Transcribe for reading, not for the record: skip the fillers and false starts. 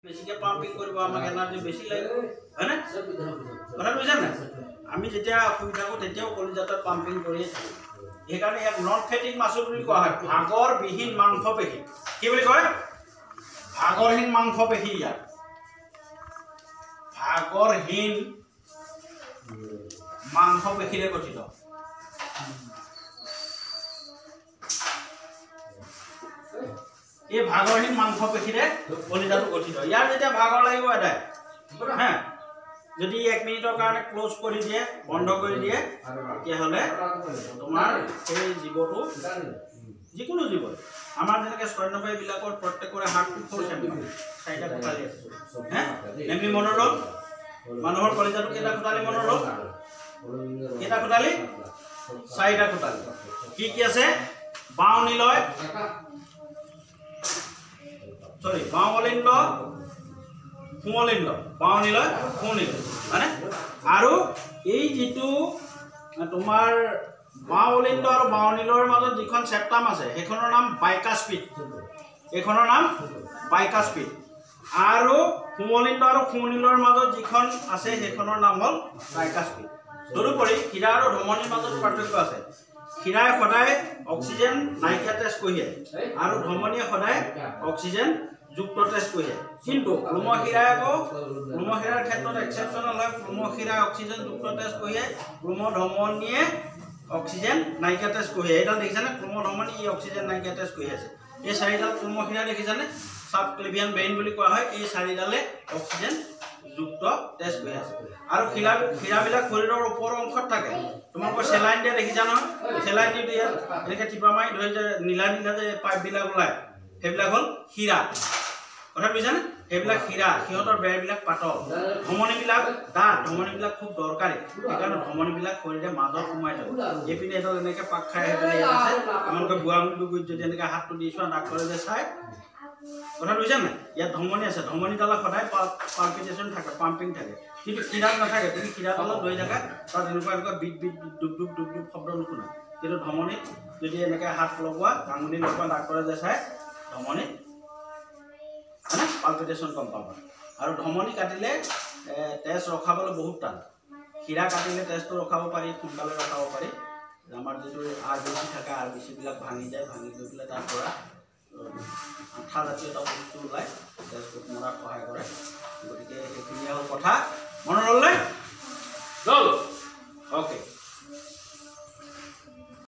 বেছিকে পাম্পিং কৰিব আমাক এনাৰ্জি বেছি লাগে হয় না কথা বুজিছা না আমি যেতিয়া শুই থাকো তেতিয়াও কলিজাত পাম্পিং কৰিয়ে থাকো সেইকাৰণে ইয়াক নন ফেটিক মাসল বুলি কোৱা হয় ভাগৰবিহীন মাংসপেশী কি বুলি কয় ভাগৰহীন মাংসপেশী ইয়াক ভাগৰহীন মাংসপেশীৰে গঠিত এই ভাগৰহীন মাংসপেশীৰে কলিজাটো গঠিত ইয়াৰ যেতিয়া ভাগৰ লাগিব এটাই হা যদি 1 মিনিটৰ কাৰণে ক্লোজ কৰি দিয়ে বন্ধ কৰি দিয়ে তেতিয়াহলে তোমাৰ এই জীৱটো যিকোনো জীৱ আমাৰ যেনেকৈ স্তন্যপায়ী বিলাকৰ প্ৰত্যেকৰে হাৰ্টটো ফ'ৰ চাৰিটা কোঠালি আছে হা নেমি মনোৰগ মানুহৰ কলিজাটো কেইটা কোঠালি মনোৰগ কেইটা কোঠালি চাৰিটা কোঠালি কি আছে বাউনিলয় সৰি বাউলিন্দ কুমলিন্দ বাউনিলয় কুমলিন্দ মানে আৰু এই যেটো তোমাৰ বাউলিন্দ আৰু বাউনিলৰ মাজত যিখন সেপ্টাম আছে সেইখনৰ নাম বাইকাস্পিড এইখনৰ নাম বাইকাস্পিড আৰু কুমলিন্দ আৰু কুমলিলৰ মাজত যিখন আছে সেইখনৰ নাম হল বাইকাস্পিড তদুপৰি শিৰা আৰু ধমনীৰ মাজত পাৰ্থক্য আছে শিৰাই সদায় অক্সিজেন নাইকিয়া টেষ্ট কৰিয়ে আৰু ধমনীয়ে সদায় অক্সিজেন যুক্ত টেষ্ট কৰিয়ে কিন্তু ক্লোমশিৰাই ক্লোমশিৰাৰ ক্ষেত্ৰত এক্সেপচনেল হয় ক্লোমশিৰাই অক্সিজেন যুক্ত টেষ্ট কৰিয়ে ক্লোমধমনীয়ে অক্সিজেন নাইকিয়া টেষ্ট কৰিয়ে এইডাল দেখিছানে ক্লোমধমনী ই অক্সিজেন নাইকিয়া টেষ্ট কৰি আছে এই চাৰিডাল ক্লোমশিৰা দেখিছানে সাবক্লেভিয়ান বেইন বুলি কোৱা হয় এই চাৰিডালে অক্সিজেন যুক্ত টেষ্ট কৰি আছে আৰু শিৰাবিলাক শৰীৰৰ ওপৰৰ অংশত থাকে তোমালোকৰ সেলাইন দিয়া দেখিছা নহয় সেলাইন দি এনেকে টিপা মাৰি ধৰি যে নীলা নীলা যে পাইপ বিলাক ওলায় সেইবিলাক হল শিৰা কথা বুজিছানে সেইবিলাক শিৰা সিহঁতৰ বেৰবিলাক পাতল ধমনীবিলাক দাঁত ধমনীবিলাক খুব দৰকাৰী সেইকাৰণে ধমনীবিলাক শৰীৰে মাজত সোমাই যাব এইপিনে এডাল এনেকে পাক খাই সেইপিনে ইয়াত আছে তোমালোকে বুঢ়া আঙুলিটো যদি এনেকে হাতটো দি চোৱা ডাক্তৰে যে চাই কথা বুজিছা নাই ইয়াত ধমনী আছে ধমনীডালত সদায় পাম্পিটেশ্যন থাকে পাম্পিং থাকে কিন্তু শিৰাত নাথাকে তুমি শিৰাডালত ধৰি থাকা তাত এনেকুৱা বিট বিট ডুব ডুব ডুব ডুব শব্দ নুশুনা কিন্তু ধমনীত যদি এনেকৈ হাত লগোৱা আঙুলি লগোৱা ডাক্তৰে যে চাই ধমনীত মানে পাল্পিটেশ্যন কম পাবা আৰু ধমনী কাটিলে তেজ ৰখাবলৈ বহুত টান শিৰা কাটিলে তেজটো ৰখাব পাৰি সোনকালে ৰখাব পাৰি আমাৰ যিটো RBC থাকে RBCবিলাক ভাঙি যায় ভাঙি গৈ পেলাই তাৰ পৰা আঠা জাতীয় এটা বস্তু ওলায় তেজটো মৰাত সহায় কৰে গতিকে সেইখিনিয়ে হ'ল কথা মনত ৰ'ল নে ৰ'ল অ'কে